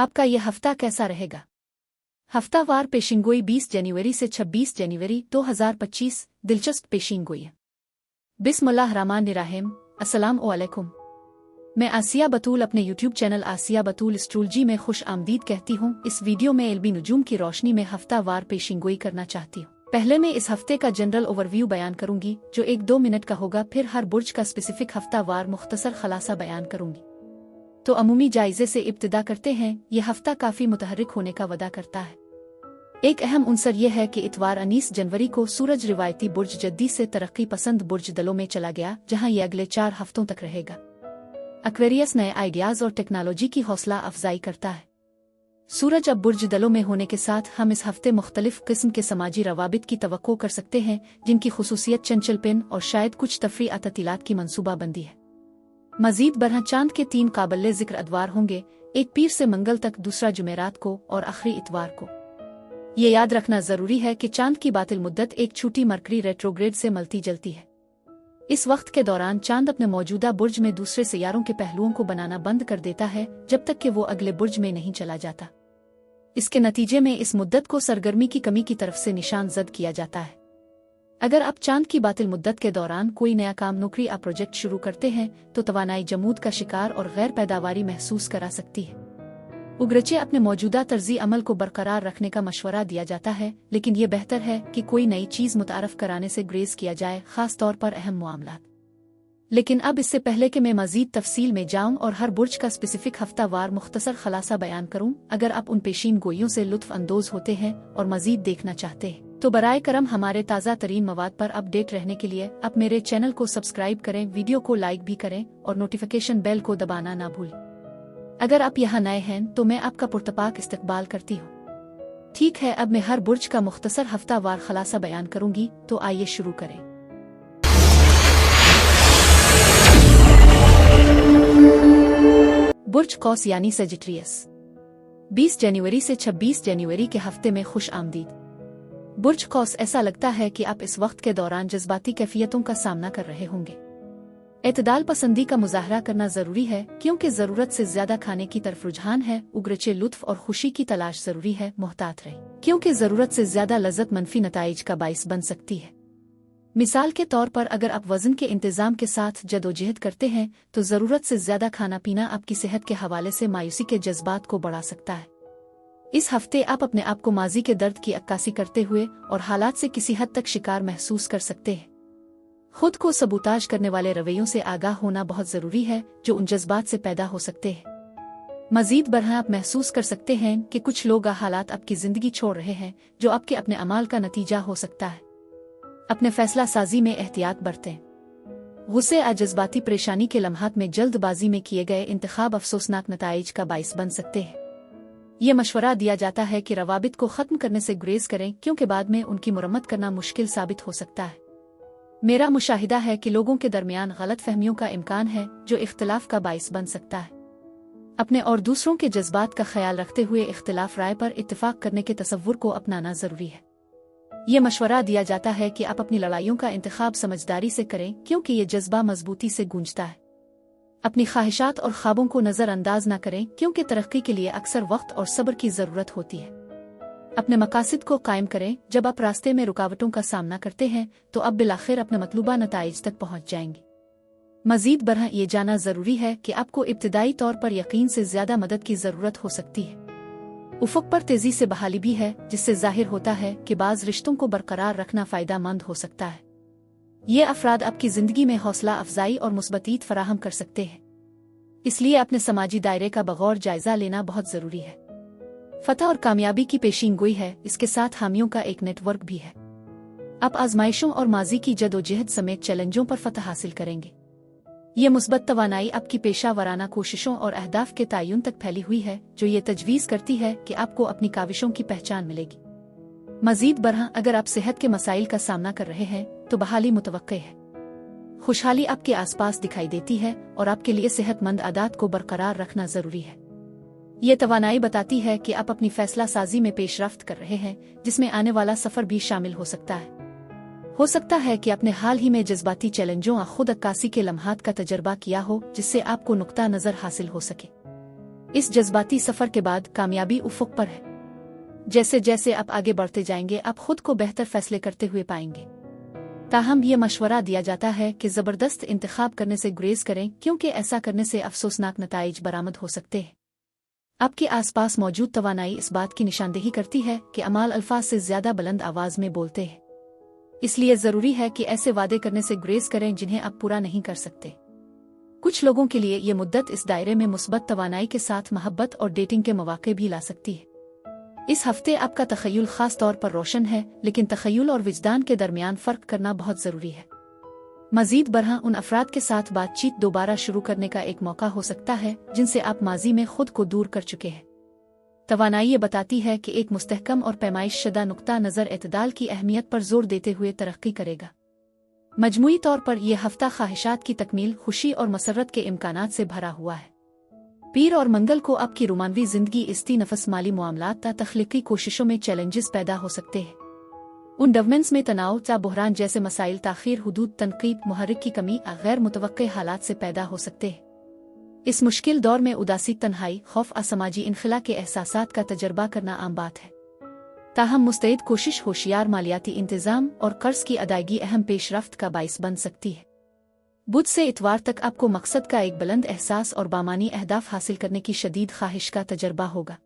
आपका यह हफ्ता कैसा रहेगा? हफ्तावार पेशिंगोई 20 जनवरी से 26 जनवरी 2025 दिलचस्प पेशिंगोई। बिस्मिल्लाहिर्रहमानिर्रहीम। अस्सलाम वालेकुम। मैं आसिया बतूल अपने YouTube चैनल आसिया बतूल एस्ट्रोलॉजी में खुश आमदीद कहती हूँ। इस वीडियो में एलबी नुजूम की रोशनी में हफ्तावार पेशिंगोई करना चाहती हूँ। पहले मैं इस हफ्ते का जनरल ओवरव्यू बयान करूंगी जो 1-2 मिनट का होगा, फिर हर बुर्ज का स्पेसिफिक हफ्तावार मुख्तसर खलासा बयान करूंगी। तो अमूमी जायजे से इब्तिदा करते हैं। यह हफ्ता काफी मुतहर्रिक होने का वदा करता है। एक अहम उनसर यह है कि इतवार 19 जनवरी को सूरज रिवायती बुर्ज जद्दी से तरक्की पसंद बुर्ज दलों में चला गया, जहां ये अगले 4 हफ्तों तक रहेगा। एक्वेरियस नए आइडियाज और टेक्नोलॉजी की हौसला अफजाई करता है। सूरज अब बुर्ज दलों में होने के साथ हम इस हफ्ते मुख्तलिफ किस्म के समाजी रवाबित की तवक्को कर सकते हैं, जिनकी खुसूसियत चंचलपन और शायद कुछ तफरी अततीलात की मनसूबाबंदी है। मजीद बरह चांद के 3 काबिल जिक्र अदवार होंगे, एक पीर से मंगल तक, दूसरा जुमेरात को और आखिरी इतवार को। ये याद रखना जरूरी है कि चांद की बातिल मुद्दत एक छूटी मरकरी रेट्रोग्रेड से मलती जलती है। इस वक्त के दौरान चांद अपने मौजूदा बुर्ज में दूसरे सियारों के पहलुओं को बनाना बंद कर देता है जब तक कि वो अगले बुर्ज में नहीं चला जाता। इसके नतीजे में इस मुद्दत को सरगर्मी की कमी की तरफ से निशान जद किया जाता है। अगर आप चांद की बातिल मुद्दत के दौरान कोई नया काम, नौकरी या प्रोजेक्ट शुरू करते हैं तो तवानाई जमूद का शिकार और गैर पैदावारी महसूस करा सकती है। उगरचे अपने मौजूदा तर्जी अमल को बरकरार रखने का मशवरा दिया जाता है, लेकिन ये बेहतर है कि कोई नई चीज मुतारफ कराने से ग्रेज किया जाए, खास तौर पर अहम मामलात। लेकिन अब इससे पहले कि मैं मजीद तफसील में जाऊं और हर बुर्ज का स्पेसिफिक हफ्तावार मुख्तसर खलासा बयान करूं, अगर आप उन पेशीन गोइयों से लुत्फ अंदोज होते हैं और मजीद देखना चाहते हैं तो बराए करम हमारे ताज़ा तरीन मवाद पर अपडेट रहने के लिए आप मेरे चैनल को सब्सक्राइब करें, वीडियो को लाइक भी करें और नोटिफिकेशन बेल को दबाना ना भूलें। अगर आप यहाँ नए हैं तो मैं आपका पुरतपाक इस्तकबाल करती हूँ। ठीक है, अब मैं हर बुर्ज का मुख्तसर हफ्तावार खलासा बयान करूंगी, तो आइए शुरू करें। बुर्ज कौस यानी सेजिटेरियस। 20 जनवरी से 26 जनवरी के हफ्ते में खुश आमदीद। बुर्ज कौस, ऐसा लगता है कि आप इस वक्त के दौरान जज्बाती कैफियतों का सामना कर रहे होंगे। एतदाल पसंदी का मुजाहरा करना जरूरी है क्योंकि जरूरत से ज्यादा खाने की तरफ रुझान है। उगरचे लुत्फ और खुशी की तलाश जरूरी है। मोहतात रहे क्योंकि जरूरत से ज्यादा लज्जत मनफी नताइज का बाइस बन सकती है। मिसाल के तौर पर अगर आप वजन के इंतजाम के साथ जदोजहद करते हैं तो जरूरत से ज्यादा खाना पीना आपकी सेहत के हवाले से मायूसी के जज्बात को बढ़ा सकता है। इस हफ्ते आप अपने आप को माजी के दर्द की अक्कासी करते हुए और हालात से किसी हद तक शिकार महसूस कर सकते हैं। खुद को सबूताज करने वाले रवैयों से आगाह होना बहुत जरूरी है जो उन जज्बात से पैदा हो सकते हैं। मजीद बरह आप महसूस कर सकते हैं कि कुछ लोग हालात आपकी जिंदगी छोड़ रहे हैं जो आपके अपने अमाल का नतीजा हो सकता है। अपने फैसला साजी में एहतियात बरतें। गुस्से या जज्बाती परेशानी के लम्हात में जल्दबाजी में किए गए इंतखाब अफसोसनाक नताइज का बाइस बन सकते हैं। ये मशवरा दिया जाता है कि रवाबित को खत्म करने से गुरेज करें क्योंकि बाद में उनकी मुरम्मत करना मुश्किल साबित हो सकता है। मेरा मुशाहिदा है कि लोगों के दरमियान गलत फहमियों का इम्कान है जो इख्तिलाफ का बाइस बन सकता है। अपने और दूसरों के जज्बात का ख्याल रखते हुए इख्तिलाफ राय पर इत्तेफाक करने के तसव्वुर को अपनाना जरूरी है। ये मशवरा दिया जाता है कि आप अपनी लड़ाइयों का इंतखाब समझदारी से करें क्योंकि ये जज्बा मजबूती से गूंजता है। अपनी ख्वाहिशात और ख्वाबों को नजरअंदाज न करें क्योंकि तरक्की के लिए अक्सर वक्त और सब्र की जरूरत होती है। अपने मकासद को कायम करें। जब आप रास्ते में रुकावटों का सामना करते हैं तो आप बिलाखिर अपने मतलूबा नताइज तक पहुंच जाएंगे। मजीद बरह ये जाना जरूरी है कि आपको इब्तिदाई तौर पर यकीन से ज्यादा मदद की जरूरत हो सकती है। उफक पर तेजी से बहाली भी है जिससे जाहिर होता है कि बाज रिश्तों को बरकरार रखना फायदा मंद हो सकता है। ये अफराद आपकी जिंदगी में हौसला अफजाई और मुस्बतीत फराहम कर सकते हैं, इसलिए अपने समाजी दायरे का बगौर जायजा लेना बहुत जरूरी है। फतह और कामयाबी की पेशीन गोई है, इसके साथ हामियों का एक नेटवर्क भी है। आप आजमाइशों और माजी की जदोजहद समेत चैलेंजों पर फतह हासिल करेंगे। ये मुस्बत तवानाई आपकी पेशा वराना कोशिशों और अहदाफ के तयन तक फैली हुई है जो ये तजवीज़ करती है कि आपको अपनी काविशों की पहचान मिलेगी। मजीद बरह अगर आप सेहत के मसाइल का सामना कर रहे हैं तो बहाली मुतवक्के है। खुशहाली आपके आसपास दिखाई देती है और आपके लिए सेहतमंद आदात को बरकरार रखना जरूरी है। ये तवानाई बताती है कि आप अपनी फैसला साजी में पेशरफ्त कर रहे हैं जिसमें आने वाला सफर भी शामिल हो सकता है। हो सकता है कि आपने हाल ही में जज्बाती चैलेंजों और खुद अक्कासी के लम्हात का तजर्बा किया हो जिससे आपको नुक्ता नजर हासिल हो सके। इस जज्बाती सफर के बाद कामयाबी उफ़ुक़ पर है। जैसे जैसे आप आगे बढ़ते जाएंगे आप खुद को बेहतर फैसले करते हुए पाएंगे। ताहम ये मशवरा दिया जाता है कि ज़बरदस्त इंतखाब करने से गुरेज करें, क्योंकि ऐसा करने से अफसोसनाक नताइज बरामद हो सकते हैं। आपके आसपास मौजूद तवानाई इस बात की निशानदेही करती है कि अमाल अल्फाज से ज़्यादा बुलंद आवाज़ में बोलते हैं। इसलिए ज़रूरी है कि ऐसे वादे करने से गुरेज करें जिन्हें आप पूरा नहीं कर सकते। कुछ लोगों के लिए ये मुद्दत इस दायरे में मुस्बत तवानाई के साथ मोहब्बत और डेटिंग के मौके भी ला सकती है। इस हफ्ते आपका तख़य्युल ख़ास तौर पर रोशन है, लेकिन तख़य्युल और विजदान के दरमियान फ़र्क करना बहुत ज़रूरी है। मज़ीद बरहा उन अफराद के साथ बातचीत दोबारा शुरू करने का एक मौका हो सकता है जिनसे आप माजी में खुद को दूर कर चुके हैं। तवानाई ये बताती है कि एक मुस्तहकम और पैमाइश शुदा नुक्ता नज़र एतदाल की अहमियत पर जोर देते हुए तरक्की करेगा। मजमूई तौर पर यह हफ्ता ख्वाहिशात की तकमील, खुशी और मसरत के इम्कानात से भरा हुआ है। पीर और मंगल को आपकी रोमानवी जिंदगी इस्ती नफस माली मामलात ता तख्लीकी कोशिशों में चैलेंजेस पैदा हो सकते हैं। उन डवमेंट्स में तनाव ता बहरान जैसे मसाइल, ताखीर, हुदूद, तनकीद, मुहर्रिक की कमी, गैर मुतवक्के हालात से पैदा हो सकते हैं। इस मुश्किल दौर में उदासी, तन्हाई, खौफ, असमाजी इनखिला के एहसासात का तजर्बा करना आम बात है। ताहम मुस्तैद कोशिश, होशियार मालियाती इंतजाम और कर्ज की अदायगी अहम पेशरफ्त का बाइस बन सकती है। बुध से इतवार तक आपको मकसद का एक बुलंद एहसास और बामानी अहदाफ हासिल करने की शदीद ख्वाहिश का तजर्बा होगा।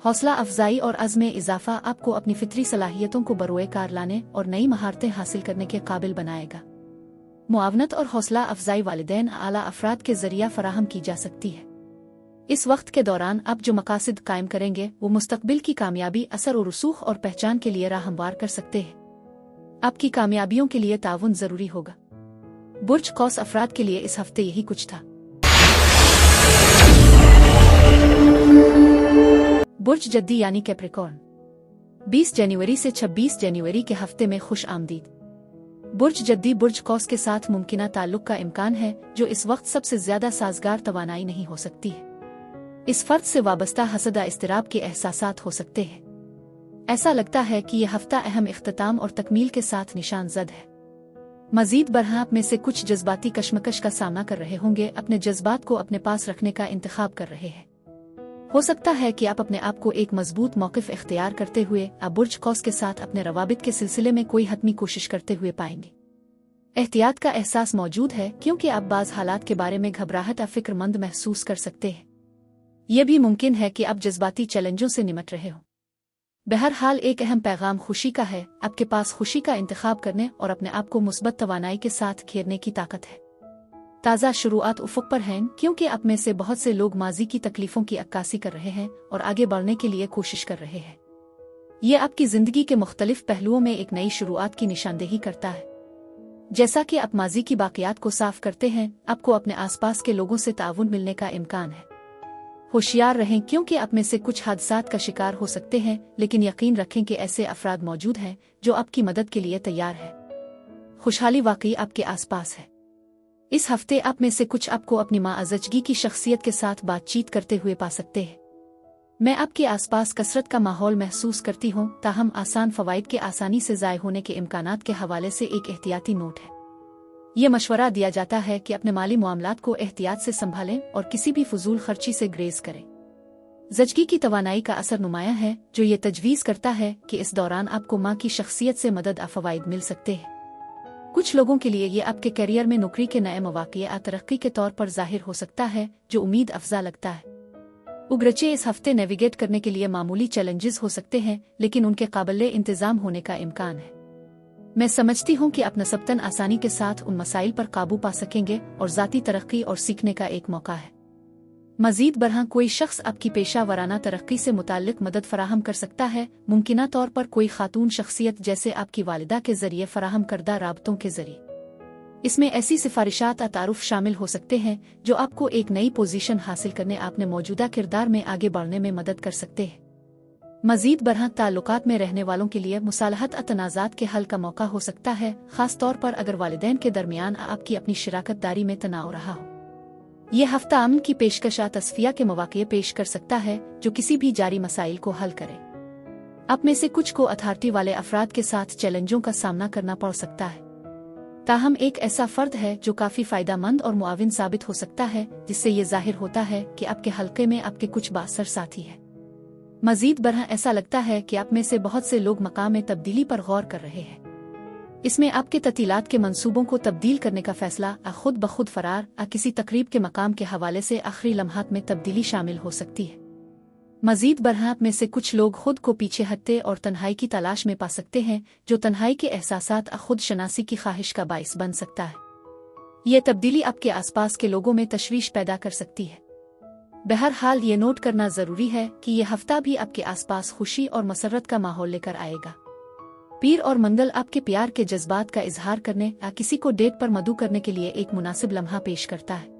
हौसला अफजाई और अज़्म में इजाफा आपको अपनी फितरी सलाहियतों को बरोए कार लाने और नई महारतें हासिल करने के काबिल बनाएगा। मुआवनत और हौसला अफजाई वालिदैन आला अफराद के जरिया फराहम की जा सकती है। इस वक्त के दौरान आप जो मकासद कायम करेंगे वो मुस्तकबिल की कामयाबी, असर और रसूख और पहचान के लिए राह हमवार कर सकते हैं। आपकी कामयाबियों के लिए ताउन जरूरी होगा। बुर्ज कौस अफराद के लिए इस हफ्ते यही कुछ था। बुर्ज जद्दी यानी कैप्रिकॉर्न, 20 जनवरी से 26 जनवरी के हफ्ते में खुश आमदीद। बुर्ज जद्दी बुर्ज कौस के साथ मुमकिना ताल्लुक का इम्कान है, जो इस वक्त सबसे ज्यादा साजगार तवानाई नहीं हो सकती है। इस फर्द से वाबस्ता हसदा इस्तिराब के एहसासात हो सकते हैं। ऐसा लगता है कि यह हफ्ता अहम इख्तिताम और तकमील के साथ निशान जद है। मजीद बरहा आप में से कुछ जज्बाती कश्मकश का सामना कर रहे होंगे, अपने जज्बात को अपने पास रखने का इंतखाब कर रहे हैं। हो सकता है कि आप अपने आप को एक मजबूत मौक़िफ़ इख्तियार करते हुए आप बुर्ज कौस के साथ अपने रवाबित के सिलसिले में कोई हतमी कोशिश करते हुए पाएंगे। एहतियात का एहसास मौजूद है, क्योंकि आप बाज़ हालात के बारे में घबराहट या फिक्रमंद महसूस कर सकते हैं। यह भी मुमकिन है कि आप जज्बाती चैलेंजों से निमट रहे हो। बहरहाल एक अहम पैगाम खुशी का है। आपके पास खुशी का इंतखाब करने और अपने आप को मुस्बत तवानाई के साथ घेरने की ताकत है। ताज़ा शुरुआत उफ़ुक़ पर हैं, क्योंकि आप में से बहुत से लोग माजी की तकलीफ़ों की अक्कासी कर रहे हैं और आगे बढ़ने के लिए कोशिश कर रहे हैं। ये आपकी ज़िंदगी के मुख्तलिफ पहलुओं में एक नई शुरुआत की निशानदेही करता है। जैसा कि आप माजी की बाक़ियात को साफ करते हैं, आपको अपने आसपास के लोगों से ताउन मिलने का इम्कान है। होशियार रहें, क्योंकि आप में से कुछ हादसात का शिकार हो सकते हैं, लेकिन यकीन रखें कि ऐसे अफराद मौजूद हैं जो आपकी मदद के लिए तैयार हैं। खुशहाली वाकई आपके आसपास है। इस हफ्ते आप में से कुछ आपको अपनी माअज़जगी की शख्सियत के साथ बातचीत करते हुए पा सकते हैं। मैं आपके आसपास कसरत का माहौल महसूस करती हूँ, ताहम आसान फ़वाइद के आसानी से ज़ाय होने के इम्कानात के हवाले से एक एहतियाती नोट है। ये मशवरा दिया जाता है कि अपने माली मामलात को एहतियात से संभालें और किसी भी फजूल खर्ची से ग्रेज करें। ज़चगी की तवानाई का असर नुमाया है, जो ये तजवीज़ करता है कि इस दौरान आपको माँ की शख्सियत से मदद और फ़वाइद मिल सकते हैं। कुछ लोगों के लिए ये आपके करियर में नौकरी के नए मौक़े या तरक्की के तौर पर ज़ाहिर हो सकता है, जो उम्मीद अफजा लगता है। उग्रचे इस हफ्ते नेविगेट करने के लिए मामूली चैलेंजेस हो सकते हैं, लेकिन उनके काबिले इंतज़ाम होने का इम्कान है। मैं समझती हूँ कि आप नसबतन आसानी के साथ उन मसाइल पर काबू पा सकेंगे और ज़ाती तरक्की और सीखने का एक मौका है। मज़ीद बरहा कोई शख्स आपकी पेशा वराना तरक्की से मुताल्लिक मदद फराहम कर सकता है, मुमकिना तौर पर कोई खातून शख्सियत जैसे आपकी वालिदा के ज़रिए फराहम करदा राबतों के ज़रिए। इसमें ऐसी सिफारिशात या तारुफ शामिल हो सकते हैं जो आपको एक नई पोजीशन हासिल करने, आपने मौजूदा किरदार में आगे बढ़ने में मदद कर सकते हैं। मज़ीद बरहा ताल्लुकात में रहने वालों के लिए मुसालहत और तनाज़ात के हल का मौका हो सकता है, ख़ास तौर पर अगर वालिदैन के दरमियान आपकी अपनी शिराकत दारी में तनाव रहा हो। यह हफ्ता अमन की पेशकश या तस्फिया के मौके पेश कर सकता है, जो किसी भी जारी मसाइल को हल करे। आप में से कुछ को अथॉरिटी वाले अफराद के साथ चैलेंजों का सामना करना पड़ सकता है। ताहम एक ऐसा फर्द है जो काफी फायदेमंद और मुआविन साबित हो सकता है, जिससे ये जाहिर होता है कि आपके हल्के में आपके कुछ बाअसर साथी है। मजीद बरह ऐसा लगता है कि आप में से बहुत से लोग मकाम में तब्दीली पर गौर कर रहे हैं। इसमें आपके ततीलात के मंसूबों को तब्दील करने का फैसला खुद ब खुद फरार किसी तकरीब के मकाम के हवाले से आखिरी लम्हात में तब्दीली शामिल हो सकती है। मजीद बरह आप में से कुछ लोग खुद को पीछे हटते और तन्हाई की तलाश में पा सकते हैं, जो तन्हाई के एहसासात खुद शनासी की ख्वाहिश का बाइस बन सकता है। यह तब्दीली आपके आसपास के लोगों में तशवीश पैदा कर सकती है। बहरहाल ये नोट करना जरूरी है कि यह हफ्ता भी आपके आसपास खुशी और मसरत का माहौल लेकर आएगा। पीर और मंगल आपके प्यार के जज्बात का इजहार करने या किसी को डेट पर मदऊ करने के लिए एक मुनासिब लम्हा पेश करता है।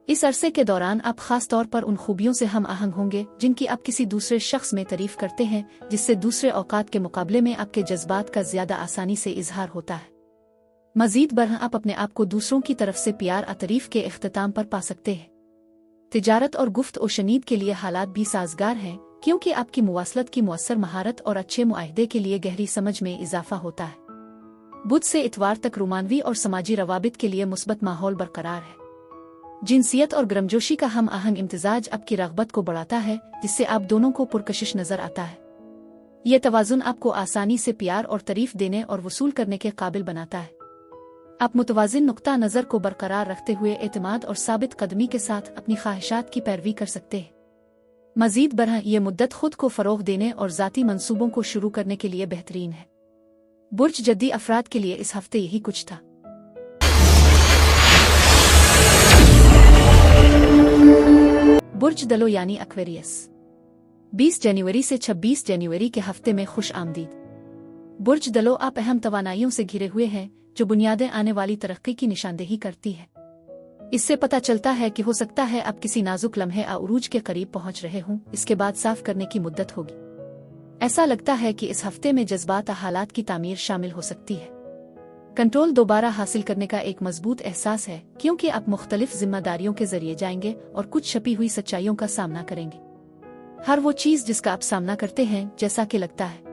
इस अरसे के दौरान आप खास तौर पर उन खूबियों से हम आहंग होंगे जिनकी आप किसी दूसरे शख्स में तारीफ करते हैं, जिससे दूसरे औकात के मुकाबले में आपके जज्बात का ज्यादा आसानी से इजहार होता है। मजीद बरह आप अपने आप को दूसरों की तरफ से प्यार और तारीफ के इख्तिताम पर पा सकते हैं। तिजारत और गुफ्त और शनीद के लिए हालात भी साजगार हैं, क्योंकि आपकी मुवासलत की मुअस्सर महारत और अच्छे मुआहदे के लिए गहरी समझ में इजाफा होता है। बुध से इतवार तक रोमानवी और समाजी रवाबित के लिए मुस्बत माहौल बरकरार है। जिनसियत और गर्मजोशी का हम आहंग इम्तिजाज आपकी रग़बत को बढ़ाता है, जिससे आप दोनों को पुरकशिश नजर आता है। यह तवाज़ुन आपको आसानी से प्यार और तारीफ देने और वसूल करने के काबिल बनाता है। आप मुतवाज़िन नुक्ता नज़र को बरकरार रखते हुए एतमाद और साबित कदमी के साथ अपनी ख्वाहिशात की पैरवी कर सकते हैं। मजीद बरह यह मुद्दत खुद को फ़रोग़ देने और ज़ाती मंसूबों को शुरू करने के लिए बेहतरीन है। बुर्ज जद्दी अफराद के लिए इस हफ्ते यही कुछ था। बुर्ज दलो यानी एक्वेरियस। 20 जनवरी से 26 जनवरी के हफ्ते में खुश आमदीद। बुर्ज दलो आप अहम तवानाइयों से घिरे हुए हैं, जो बुनियादें आने वाली तरक्की की निशानदेही करती है। इससे पता चलता है कि हो सकता है आप किसी नाजुक लम्हे उरूज के करीब पहुंच रहे हों, इसके बाद साफ करने की मुद्दत होगी। ऐसा लगता है कि इस हफ्ते में जज्बात हालात की तामीर शामिल हो सकती है। कंट्रोल दोबारा हासिल करने का एक मजबूत एहसास है, क्योंकि आप मुख्तलिफ जिम्मेदारियों के जरिए जाएंगे और कुछ छपी हुई सच्चाइयों का सामना करेंगे। हर वो चीज जिसका आप सामना करते हैं जैसा कि लगता है।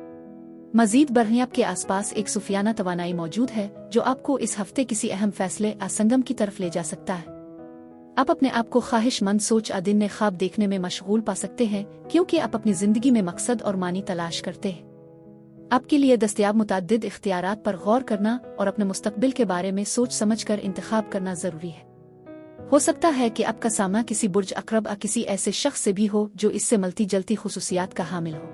मजीद बरह आपके आसपास एक सूफियाना तवानाई मौजूद है, जो आपको इस हफ्ते किसी अहम फैसले असंगम की तरफ ले जा सकता है। आप अपने आप को ख्वाहिशमंद सोच दिन में ख्वाब देखने में मशगूल पा सकते हैं, क्योंकि आप अपनी जिंदगी में मकसद और मानी तलाश करते हैं। आपके लिए दस्तयाब मुतअद्दिद इख्तियारात पर गौर करना और अपने मुस्तकबिल के बारे में सोच समझ कर इंतखाब करना जरूरी है। हो सकता है कि आपका सामना किसी बुर्ज अकरब या किसी ऐसे शख्स से भी हो जो इससे मलती जलती खुसूसियात का हामिल हो।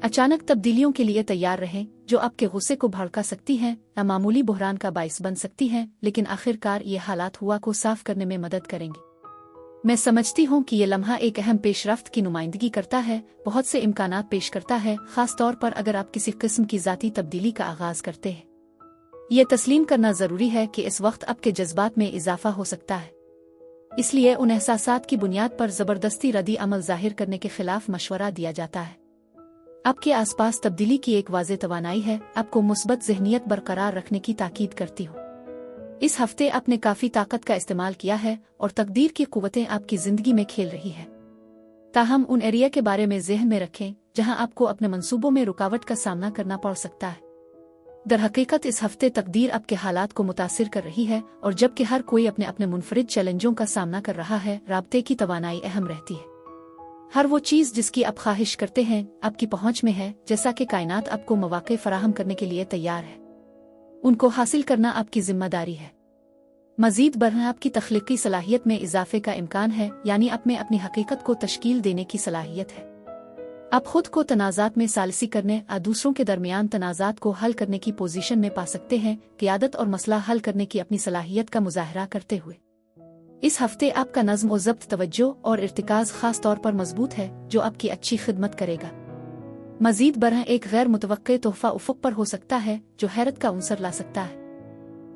अचानक तब्दीलियों के लिए तैयार रहें, जो आपके गुस्से को भड़का सकती हैं या मामूली बुहरान का बाइस बन सकती हैं, लेकिन आखिरकार ये हालात हुआ को साफ करने में मदद करेंगे। मैं समझती हूँ कि ये लम्हा एक अहम पेशरफ्त की नुमाइंदगी करता है, बहुत से इम्कानात पेश करता है, खास तौर पर अगर आप किसी किस्म की ज़ाती तब्दीली का आगाज करते हैं। ये तस्लीम करना जरूरी है कि इस वक्त आपके जज्बात में इजाफा हो सकता है, इसलिए उन एहसासात की बुनियाद पर जबरदस्ती रद्दी अमल जाहिर करने के खिलाफ मशवरा दिया जाता है। आपके आसपास तब्दीली की एक वाज़ेह तवानाई है, आपको मुस्बत ज़हनियत बरकरार रखने की ताकीद करती हो। इस हफ्ते आपने काफी ताकत का इस्तेमाल किया है और तकदीर की कुव्वतें आपकी जिंदगी में खेल रही है। ताहम उन एरिया के बारे में ज़हन में रखें जहां आपको अपने मंसूबों में रुकावट का सामना करना पड़ सकता है। दरहकीकत इस हफ्ते तकदीर आपके हालात को मुतासिर कर रही है, और जबकि हर कोई अपने अपने मुनफरिद चैलेंजों का सामना कर रहा है, राब्ते की तवानाई अहम रहती है। हर वो चीज़ जिसकी आप ख्वाहिश करते हैं आपकी पहुंच में है, जैसा कि कायनात आपको मौके फराहम करने के लिए तैयार है। उनको हासिल करना आपकी जिम्मेदारी है। मजीद बरह आपकी तख्लीकी सलाहियत में इजाफे का इम्कान है, यानी आप में अपनी हकीकत को तश्कील देने की सलाहियत है। आप खुद को तनाज़ात में सालसी करने और दूसरों के दरमियान तनाज़ात को हल करने की पोजीशन में पा सकते हैं, क़ियादत और मसला हल करने की अपनी सलाहियत का मुजाहरा करते हुए। इस हफ्ते आपका नज़्म और ज़ब्त, तवज्जो और इर्तिकाज़ खास तौर पर मजबूत है, जो आपकी अच्छी खिदमत करेगा। मजीद बरह एक गैर मुतवक्के तोहफा उफ़ुक़ पर हो सकता है, जो हैरत का अंसर ला सकता है।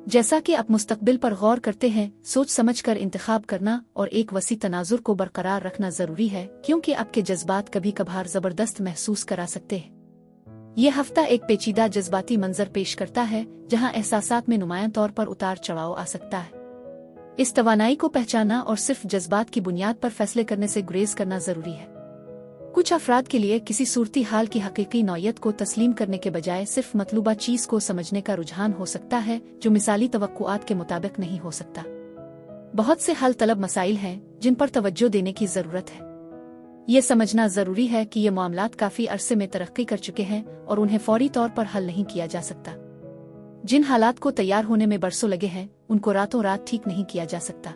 जैसा कि आप मुस्तकबिल पर गौर करते हैं, सोच समझ कर इंतखाब करना और एक वसी तनाजुर को बरकरार रखना जरूरी है, क्योंकि आपके जज्बात कभी कभार जबरदस्त महसूस करा सकते हैं। यह हफ्ता एक पेचीदा जज्बाती मंजर पेश करता है, जहां एहसासात में नुमायां तौर पर उतार चढ़ाव आ सकता है। इस तवानाई को पहचानना और सिर्फ जज्बात की बुनियाद पर फैसले करने से गुरेज करना जरूरी है। कुछ अफराद के लिए किसी सूरती हाल की हकीकी नौयत को तस्लीम करने के बजाय सिर्फ मतलूबा चीज़ को समझने का रुझान हो सकता है जो मिसाली तवक्कुआत के मुताबिक नहीं हो सकता। बहुत से हल तलब मसाइल हैं जिन पर तवज्जो देने की ज़रूरत है। ये समझना ज़रूरी है कि ये मामलात काफ़ी अरसे में तरक्की कर चुके हैं और उन्हें फौरी तौर पर हल नहीं किया जा सकता। जिन हालात को तैयार होने में बरसों लगे हैं उनको रातों रात ठीक नहीं किया जा सकता।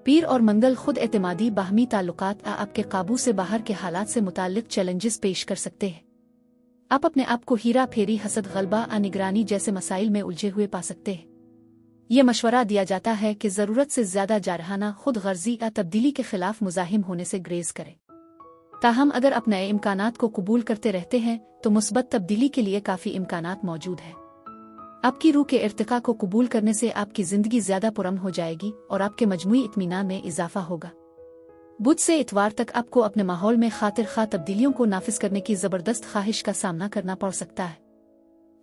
पीर और मंगल खुद एतमादी बाहमी ताल्लुकात आपके काबू से बाहर के हालात से मुताल्लिक चैलेंजेस पेश कर सकते हैं। आप अपने आप को हीरा फेरी, हसद, गलबा, निगरानी जैसे मसाइल में उलझे हुए पा सकते हैं। ये मशवरा दिया जाता है कि ज़रूरत से ज़्यादा जारहाना, खुद गर्जी या तब्दीली के खिलाफ मुजाहिम होने से ग्रेज करें। ताहम अगर आप नए इम्कानात को कबूल करते रहते हैं तो मुस्बत तब्दीली के लिए काफ़ी इम्कानात मौजूद हैं। आपकी रूह के इर्तिका को कबूल करने से आपकी ज़िंदगी ज़्यादा पुरअमन हो जाएगी और आपके मजमूई इत्मीनान में इजाफा होगा। बुध से इतवार तक आपको अपने माहौल में खातिर खा तब्दीलियों को नाफिज करने की ज़बरदस्त ख्वाहिश का सामना करना पड़ सकता है।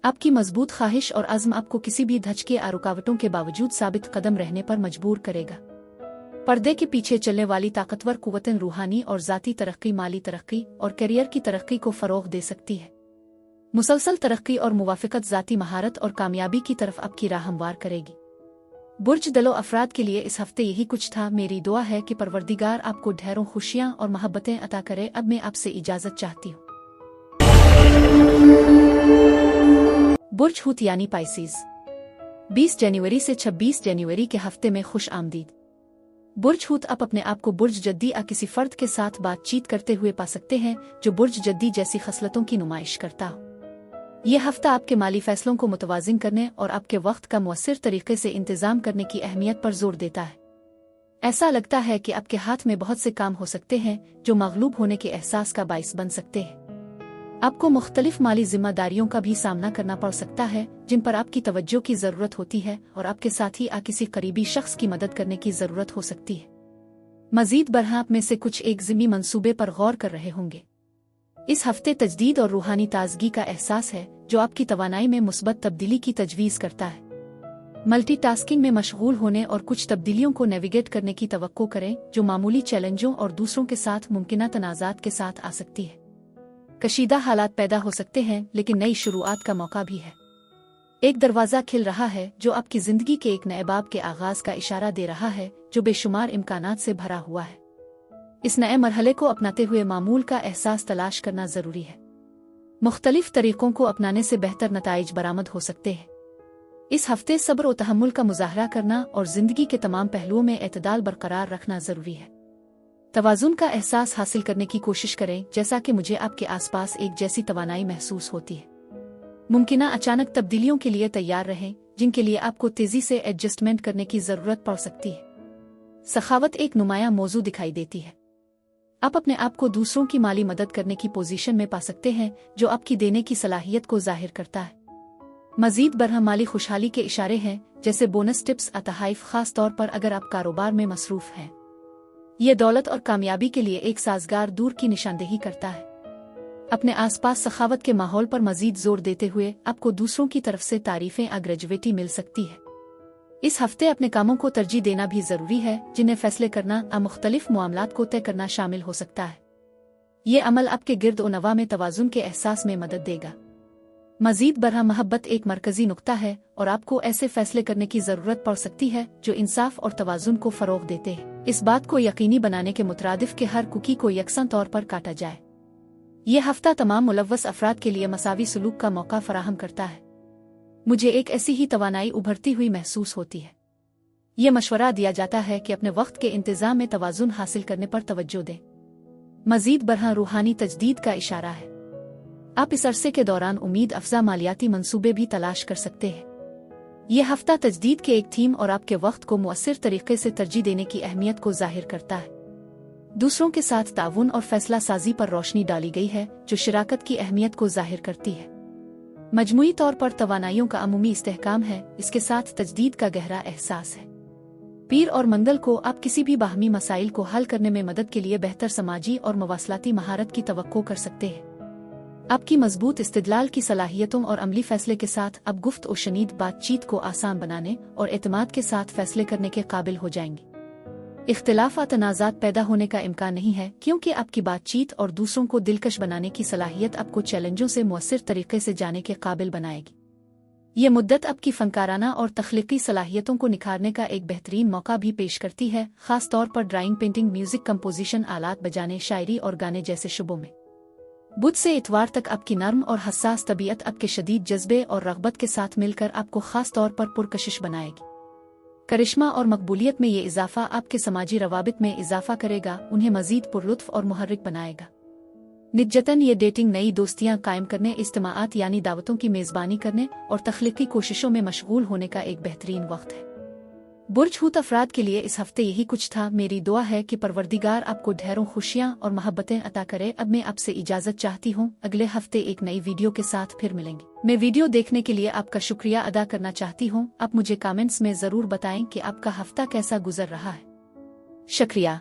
आपकी मजबूत ख्वाहिश और अज़्म आपको किसी भी धचके या रुकावटों के बावजूद साबित कदम रहने पर मजबूर करेगा। पर्दे के पीछे चलने वाली ताकतवर कुव्वतें रूहानी और ज़ाती तरक्की, माली तरक्की और करियर की तरक्की को फ़रोग़ दे सकती है। मुसलसल तरक्की और मुवाफ़क़त ज़ाती महारत और कामयाबी की तरफ आपकी राह हमवार करेगी। बुर्ज दलो अफराद के लिए इस हफ्ते यही कुछ था। मेरी दुआ है कि परवरदिगार आपको ढेरों खुशियाँ और मोहब्बतें अता करे। अब मैं आपसे इजाज़त चाहती हूँ। बुर्ज हूत यानी पाइसीज़, 20 जनवरी से 26 जनवरी के हफ्ते में खुश आमदीद। बुर्ज हूत आप अपने आप को बुर्ज जद्दी या किसी फ़र्द के साथ बातचीत करते हुए पा सकते हैं जो बुर्ज जद्दी जैसी खसलतों की नुमाइश करता हो। यह हफ्ता आपके माली फैसलों को मुतवाज़िन करने और आपके वक्त का मुअस्सिर तरीके से इंतज़ाम करने की अहमियत पर जोर देता है। ऐसा लगता है कि आपके हाथ में बहुत से काम हो सकते हैं जो मगलूब होने के एहसास का बाइस बन सकते हैं। आपको मुख्तलिफ माली जिम्मेदारियों का भी सामना करना पड़ सकता है जिन पर आपकी तवज्जो की ज़रूरत होती है और आपके साथ ही किसी करीबी शख्स की मदद करने की ज़रूरत हो सकती है। मज़ीद बरहा आप में से कुछ एक ज़िमी मंसूबे पर गौर कर रहे होंगे। इस हफ्ते तजदीद और रूहानी ताजगी का एहसास है जो आपकी तवानाई में मुस्बत तब्दीली की तजवीज़ करता है। मल्टीटास्किंग में मशगूल होने और कुछ तब्दीलियों को नेविगेट करने की तवक्को करें जो मामूली चैलेंजों और दूसरों के साथ मुमकिना तनाज़ात के साथ आ सकती है। कशीदा हालात पैदा हो सकते हैं लेकिन नई शुरुआत का मौका भी है। एक दरवाज़ा खिल रहा है जो आपकी ज़िंदगी के एक नए बाब के आगाज़ का इशारा दे रहा है जो बेशुमार इम्कानात से भरा हुआ है। इस नए मरहले को अपनाते हुए मामूल का एहसास तलाश करना ज़रूरी है। मुख्तलिफ तरीक़ों को अपनाने से बेहतर नताइज बरामद हो सकते हैं। इस हफ्ते सब्र और तहम्मुल का मुज़ाहरा करना और ज़िंदगी के तमाम पहलुओं में एतदाल बरकरार रखना ज़रूरी है। तवाज़ुन का एहसास हासिल करने की कोशिश करें जैसा कि मुझे आपके आसपास एक जैसी तवानाई महसूस होती है। मुमकिना अचानक तब्दीलियों के लिए तैयार रहें जिनके लिए आपको तेज़ी से एडजस्टमेंट करने की ज़रूरत पड़ सकती है। सखावत एक नुमाया मौजू दिखाई देती है। आप अपने आप को दूसरों की माली मदद करने की पोजीशन में पा सकते हैं जो आपकी देने की सलाहियत को जाहिर करता है। मज़ीद बरहा माली खुशहाली के इशारे हैं जैसे बोनस, टिप्स, तहाइफ, खास तौर पर अगर आप कारोबार में मसरूफ़ हैं। ये दौलत और कामयाबी के लिए एक साजगार दूर की निशानदेही करता है। अपने आसपास सखावत के माहौल पर मज़ीद जोर देते हुए आपको दूसरों की तरफ से तारीफ़ें या ग्रेजुएटी मिल सकती है। इस हफ्ते अपने कामों को तरजीह देना भी ज़रूरी है जिन्हें फ़ैसले करना या मुख्तलिफ मामलात को तय करना शामिल हो सकता है। ये अमल आपके गिर्द व नवा में तवाज़ुन के एहसास में मदद देगा। मज़ीद बरहा महब्बत एक मरकज़ी नुक्ता है और आपको ऐसे फ़ैसले करने की ज़रूरत पड़ सकती है जो इंसाफ और तवाज़ुन को फ़रोग़ देते हैं। इस बात को यकीनी बनाने के मुतरादिफ के हर कुकी को यकसन तौर पर काटा जाए। यह हफ्ता तमाम मुलव्वस अफराद के लिए मसावी सलूक का मौका फराहम करता है। मुझे एक ऐसी ही तवानाई उभरती हुई महसूस होती है। ये मशवरा दिया जाता है कि अपने वक्त के इंतज़ाम में तवाज़ुन हासिल करने पर तवज्जो दें। मज़ीद बरहा रूहानी तजदीद का इशारा है। आप इस अरसे के दौरान उम्मीद अफजा मालियाती मंसूबे भी तलाश कर सकते हैं। यह हफ्ता तजदीद के एक थीम और आपके वक्त को मुअस्सिर तरीके से तरजीह देने की अहमियत को जाहिर करता है। दूसरों के साथ ताउन और फैसला साजी पर रोशनी डाली गई है जो शराकत की अहमियत को जाहिर करती है। मजमूई तौर पर तवानाइयों का अमूमी इस्तेहकाम है, इसके साथ तजदीद का गहरा एहसास है। पीर और मंगल को आप किसी भी बाहमी मसाइल को हल करने में मदद के लिए बेहतर समाजी और मवासलाती महारत की तवक्को कर सकते हैं। आपकी मजबूत इस्तिदलाल की सलाहियतों और अमली फैसले के साथ अब गुफ्त और शनीद बातचीत को आसान बनाने और एतमाद के साथ फैसले करने के काबिल हो जाएंगे। इख्तिलाफ और तनाज़ात पैदा होने का इम्कान नहीं है, क्योंकि आपकी बातचीत और दूसरों को दिलकश बनाने की सलाहियत आपको चैलेंजों से मुअस्सिर तरीके से जाने के काबिल बनाएगी। ये मुद्दत आपकी फनकाराना और तख्लीकी सलाहियतों को निखारने का एक बेहतरीन मौका भी पेश करती है, खास तौर पर ड्राइंग, पेंटिंग, म्यूजिक कंपोजिशन, आलात बजाने, शायरी और गाने जैसे शुबों में। बुध से इतवार तक आपकी नर्म और हसास तबीयत आपके शदीद जज्बे और रग़बत के साथ मिलकर आपको खास तौर पर पुरकशिश बनाएगी। करिश्मा और मकबूलियत में ये इजाफा आपके समाजी रवाबित में इजाफा करेगा, उन्हें मजीद पुरलुत्फ और मुहर्रिक बनाएगा। निजतन ये डेटिंग, नई दोस्तियां कायम करने, इज्तिमाआत यानी दावतों की मेज़बानी करने और तख्लीकी कोशिशों में मशगूल होने का एक बेहतरीन वक्त है। बुर्ज हूत अफराद के लिए इस हफ्ते यही कुछ था। मेरी दुआ है कि परवरदिगार आपको ढेरों खुशियां और मोहब्बतें अता करे। अब मैं आपसे इजाज़त चाहती हूँ। अगले हफ्ते एक नई वीडियो के साथ फिर मिलेंगे। मैं वीडियो देखने के लिए आपका शुक्रिया अदा करना चाहती हूँ। आप मुझे कमेंट्स में ज़रूर बताएं कि आपका हफ्ता कैसा गुजर रहा है। शुक्रिया।